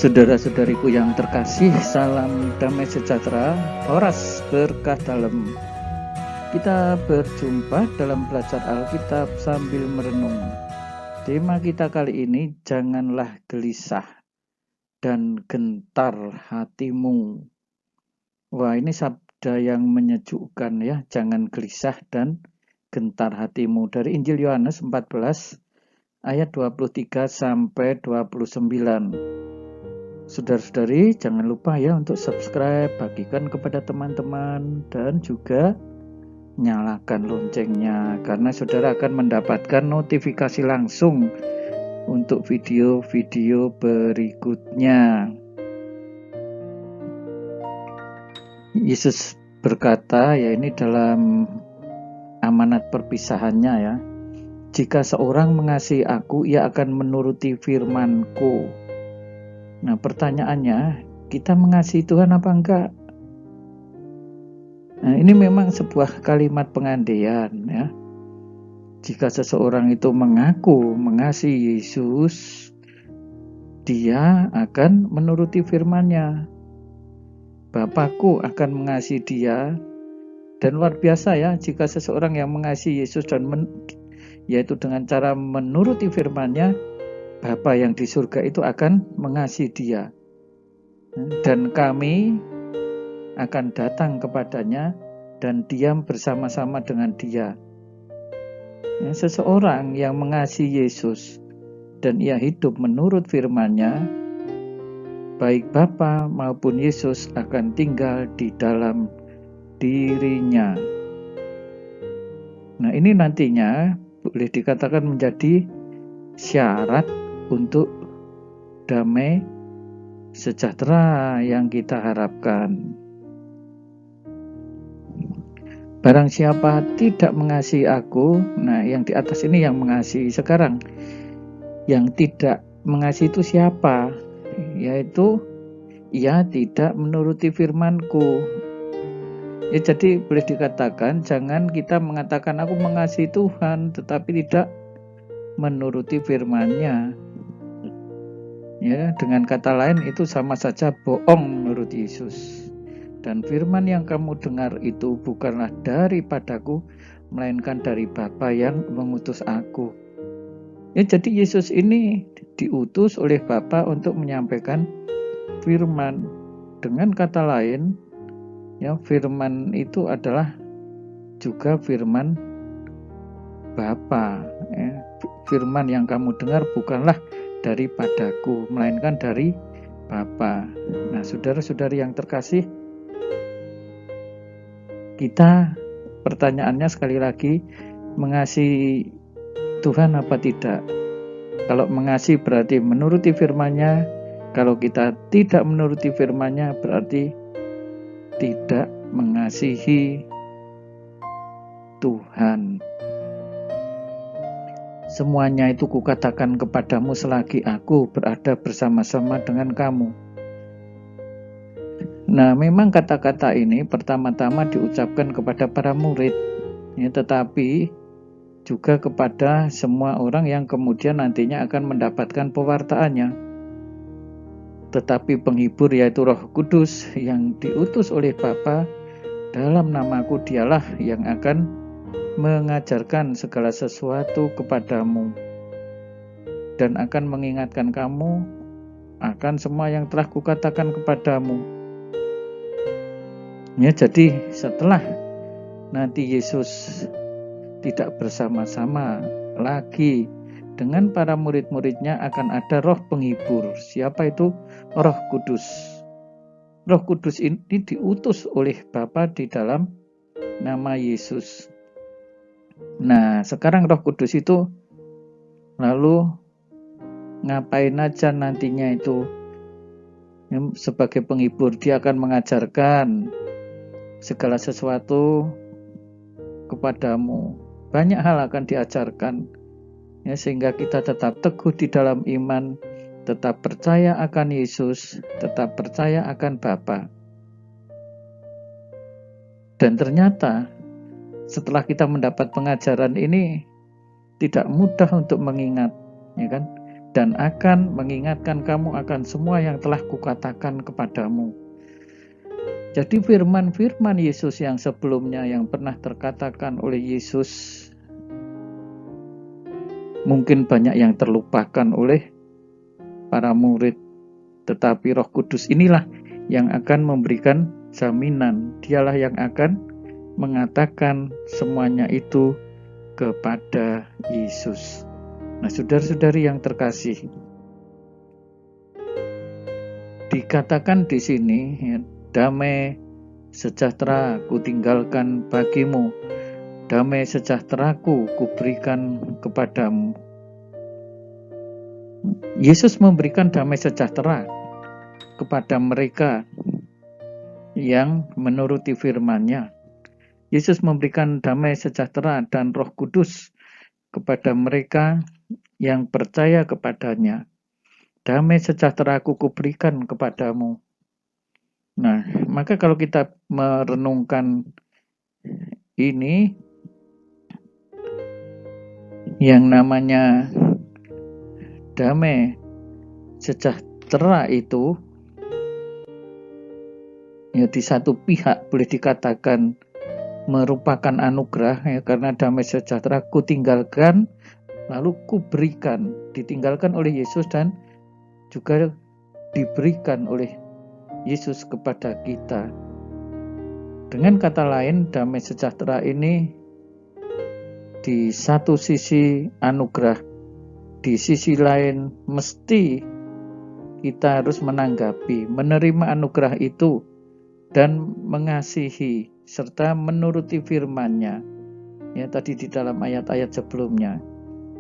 Saudara-saudariku yang terkasih, salam damai sejahtera, horas berkah dalam. Kita berjumpa dalam belajar Alkitab sambil merenung. Tema kita kali ini, janganlah gelisah dan gentar hatimu. Wah, ini sabda yang menyejukkan ya, jangan gelisah dan gentar hatimu. Dari Injil Yohanes 14 ayat 23 sampai 29. Saudara-saudari, jangan lupa ya untuk subscribe, bagikan kepada teman-teman, dan juga nyalakan loncengnya, karena saudara akan mendapatkan notifikasi langsung untuk video-video berikutnya. Yesus berkata, ya ini dalam amanat perpisahannya ya, jika seorang mengasihi aku, ia akan menuruti firman-Ku. Nah, pertanyaannya, kita mengasihi Tuhan apa enggak? Nah, ini memang sebuah kalimat pengandaian ya. Jika seseorang itu mengaku mengasihi Yesus, dia akan menuruti firman-Nya. Bapakku akan mengasihi dia. Dan luar biasa ya, jika seseorang yang mengasihi Yesus dan yaitu dengan cara menuruti firman-Nya, Bapa yang di surga itu akan mengasihi dia. Dan kami akan datang kepadanya dan diam bersama-sama dengan dia. Seseorang yang mengasihi Yesus dan ia hidup menurut firman-Nya, baik Bapa maupun Yesus akan tinggal di dalam dirinya. Nah, ini nantinya boleh dikatakan menjadi syarat untuk damai sejahtera yang kita harapkan. Barang siapa tidak mengasihi aku, nah yang di atas ini yang mengasihi sekarang. Yang tidak mengasihi itu siapa? Yaitu ia tidak menuruti firman-Ku. Ya, jadi boleh dikatakan jangan kita mengatakan aku mengasihi Tuhan tetapi tidak menuruti firman-Nya. Ya, dengan kata lain itu sama saja bohong menurut Yesus. Dan firman yang kamu dengar itu bukanlah daripadaku, melainkan dari Bapa yang mengutus aku. Ya, jadi Yesus ini diutus oleh Bapa untuk menyampaikan firman. Dengan kata lain, ya, firman itu adalah juga firman Bapa. Ya. Firman yang kamu dengar bukanlah daripadaku, melainkan dari Bapa. Nah, saudara-saudari yang terkasih, kita pertanyaannya sekali lagi, mengasihi Tuhan apa tidak? Kalau mengasihi berarti menuruti firman-Nya. Kalau kita tidak menuruti firman-Nya berarti tidak mengasihi Tuhan. Semuanya itu kukatakan kepadamu selagi aku berada bersama-sama dengan kamu. Nah, memang kata-kata ini pertama-tama diucapkan kepada para murid, ya, tetapi juga kepada semua orang yang kemudian nantinya akan mendapatkan pewartaannya. Tetapi penghibur yaitu Roh Kudus yang diutus oleh Bapa dalam namaku, dialah yang akan mengajarkan segala sesuatu kepadamu dan akan mengingatkan kamu akan semua yang telah kukatakan kepadamu. Ya, jadi setelah nanti Yesus tidak bersama-sama lagi dengan para murid-muridnya, akan ada roh penghibur. Siapa itu? Roh Kudus. Roh Kudus ini diutus oleh Bapa di dalam nama Yesus. Nah, sekarang Roh Kudus itu lalu ngapain aja nantinya itu? Sebagai penghibur, dia akan mengajarkan segala sesuatu kepadamu. Banyak hal akan diajarkan, ya, sehingga kita tetap teguh di dalam iman, tetap percaya akan Yesus, tetap percaya akan Bapa. Dan ternyata setelah kita mendapat pengajaran ini tidak mudah untuk mengingat, ya kan? dan akan mengingatkan kamu akan semua yang telah kukatakan kepadamu. Jadi firman-firman Yesus yang sebelumnya yang pernah terkatakan oleh Yesus mungkin banyak yang terlupakan oleh para murid, tetapi Roh Kudus inilah yang akan memberikan jaminan. Dialah yang akan mengatakan semuanya itu kepada Yesus. Nah, saudara-saudari yang terkasih, dikatakan di sini, ya, damai sejahtera kutinggalkan bagimu, damai sejahteraku kuberikan kepadamu. Yesus memberikan damai sejahtera kepada mereka yang menuruti firman-Nya. Yesus memberikan damai sejahtera dan Roh Kudus kepada mereka yang percaya kepadanya. Damai sejahtera aku kuberikan kepadamu. Nah, maka kalau kita merenungkan ini, yang namanya damai sejahtera itu, ya di satu pihak boleh dikatakan merupakan anugerah, ya, karena damai sejahtera ku tinggalkan lalu ku berikan, ditinggalkan oleh Yesus dan juga diberikan oleh Yesus kepada kita. Dengan kata lain, damai sejahtera ini di satu sisi anugerah, di sisi lain mesti kita harus menanggapi, menerima anugerah itu dan mengasihi serta menuruti firman-Nya. Ya, tadi di dalam ayat-ayat sebelumnya.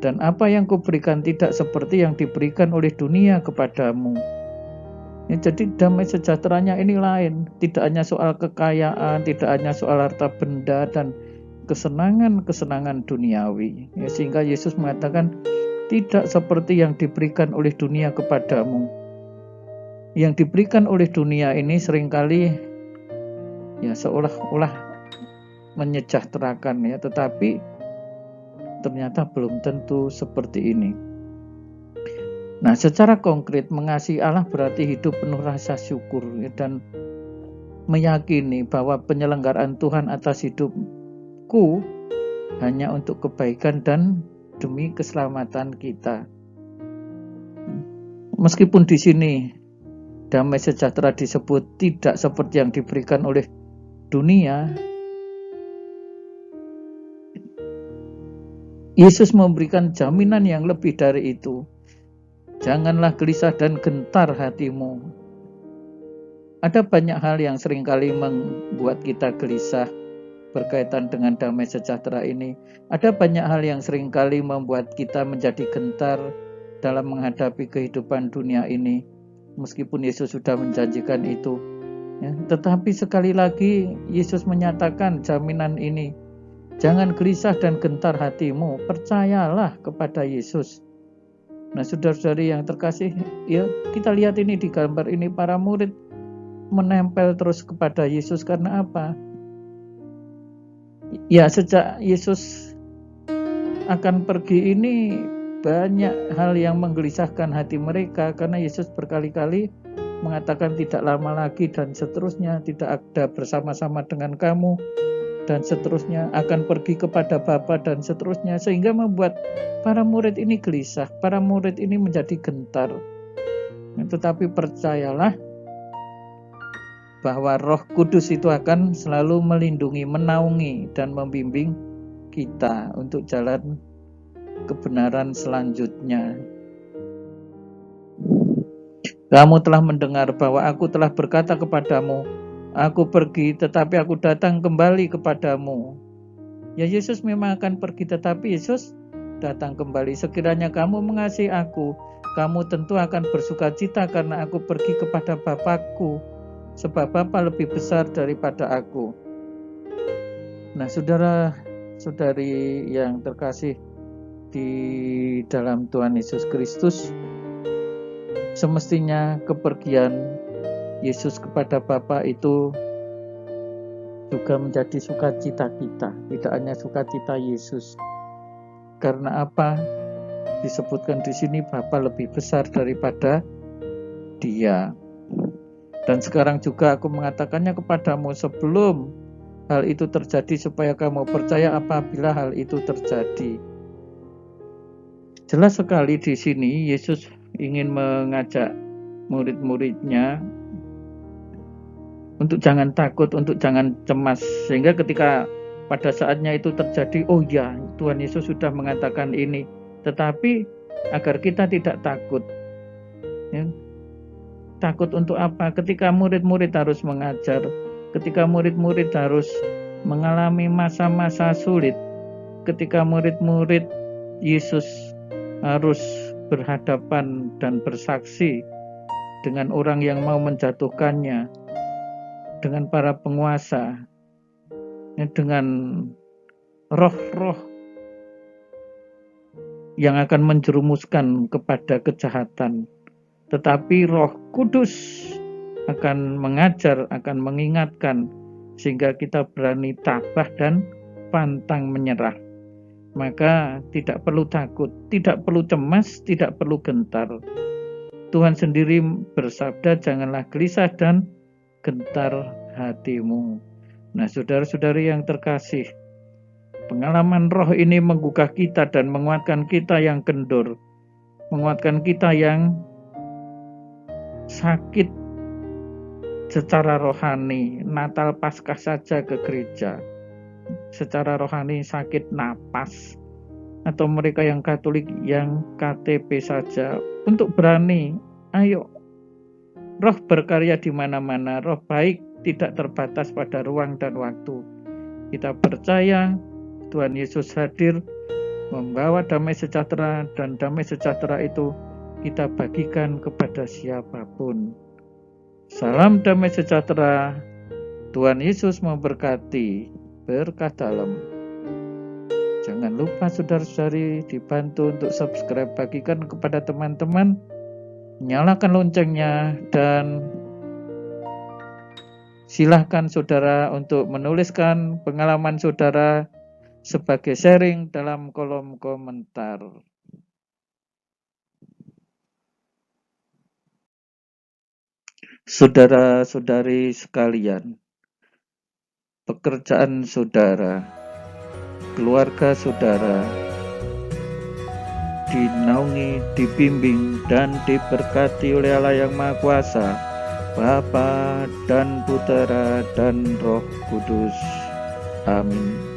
Dan apa yang kuberikan tidak seperti yang diberikan oleh dunia kepadamu. Ya, jadi damai sejahteranya ini lain, tidak hanya soal kekayaan, tidak hanya soal harta benda dan kesenangan-kesenangan duniawi. Ya, sehingga Yesus mengatakan tidak seperti yang diberikan oleh dunia kepadamu. Yang diberikan oleh dunia ini seringkali ya seolah-olah menyejahterakan, ya, tetapi ternyata belum tentu seperti ini. Nah, secara konkret mengasihi Allah berarti hidup penuh rasa syukur, ya, dan meyakini bahwa penyelenggaraan Tuhan atas hidupku hanya untuk kebaikan dan demi keselamatan kita. Meskipun di sini damai sejahtera disebut tidak seperti yang diberikan oleh dunia, Yesus memberikan jaminan yang lebih dari itu. Janganlah gelisah dan gentar hatimu. Ada banyak hal yang seringkali membuat kita gelisah berkaitan dengan damai sejahtera ini. Ada banyak hal yang seringkali membuat kita menjadi gentar dalam menghadapi kehidupan dunia ini. Meskipun Yesus sudah menjanjikan itu, ya, tetapi sekali lagi Yesus menyatakan jaminan ini. Jangan gelisah dan gentar hatimu, percayalah kepada Yesus. Nah, saudara-saudari yang terkasih, ya, kita lihat ini di gambar ini, para murid menempel terus kepada Yesus karena apa? Ya, sejak Yesus akan pergi ini banyak hal yang menggelisahkan hati mereka karena Yesus berkali-kali mengatakan tidak lama lagi dan seterusnya, tidak ada bersama-sama dengan kamu dan seterusnya, akan pergi kepada Bapa dan seterusnya, sehingga membuat para murid ini gelisah, para murid ini menjadi gentar. Tetapi percayalah bahwa Roh Kudus itu akan selalu melindungi, menaungi dan membimbing kita untuk jalan kebenaran selanjutnya. Kamu telah mendengar bahwa aku telah berkata kepadamu, aku pergi tetapi aku datang kembali kepadamu. Ya, Yesus memang akan pergi tetapi Yesus datang kembali. Sekiranya kamu mengasihi aku, kamu tentu akan bersuka cita karena aku pergi kepada Bapa-Ku, sebab Bapa lebih besar daripada aku. Nah, saudara-saudari yang terkasih di dalam Tuhan Yesus Kristus, semestinya kepergian Yesus kepada Bapa itu juga menjadi sukacita kita, tidak hanya sukacita Yesus. Karena apa? disebutkan di sini Bapa lebih besar daripada Dia. Dan sekarang juga aku mengatakannya kepadamu sebelum hal itu terjadi, supaya kamu percaya apabila hal itu terjadi. Jelas sekali di sini Yesus ingin mengajak murid-muridnya untuk jangan takut, untuk jangan cemas, sehingga ketika pada saatnya itu terjadi, oh ya, Tuhan Yesus sudah mengatakan ini, tetapi agar kita tidak takut. Ya. Takut untuk apa? Ketika murid-murid harus mengajar, ketika murid-murid harus mengalami masa-masa sulit, ketika murid-murid Yesus harus berhadapan dan bersaksi dengan orang yang mau menjatuhkannya, dengan para penguasa, dengan roh-roh yang akan menjerumuskan kepada kejahatan. Tetapi Roh Kudus akan mengajar, akan mengingatkan, sehingga kita berani tabah dan pantang menyerah. Maka tidak perlu takut, tidak perlu cemas, tidak perlu gentar. Tuhan sendiri bersabda, janganlah gelisah dan gentar hatimu. Nah, saudara-saudari yang terkasih, pengalaman roh ini menggugah kita dan menguatkan kita yang kendur, menguatkan kita yang sakit secara rohani. Natal Paskah saja ke gereja, secara rohani sakit napas, atau mereka yang Katolik yang KTP saja, untuk berani, ayo, roh berkarya di mana-mana, roh baik tidak terbatas pada ruang dan waktu. Kita percaya Tuhan Yesus hadir membawa damai sejahtera, dan damai sejahtera itu kita bagikan kepada siapapun. Salam damai sejahtera. Tuhan Yesus memberkati. Berkah dalam. Jangan lupa saudara-saudari dibantu untuk subscribe, bagikan kepada teman-teman, nyalakan loncengnya, dan silahkan saudara untuk menuliskan pengalaman saudara sebagai sharing dalam kolom komentar. Saudara-saudari sekalian, pekerjaan saudara, keluarga saudara dinaungi, dibimbing, dan diberkati oleh Allah yang Maha Kuasa, Bapa dan Putera dan Roh Kudus. Amin.